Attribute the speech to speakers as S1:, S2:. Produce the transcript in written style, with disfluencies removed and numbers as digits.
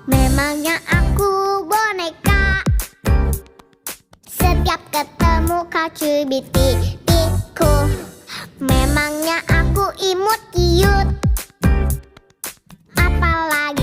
S1: Memangnya aku boneka. Setiap ketemu kau cubit-cubitku. Memangnya aku imut cute. Apalagi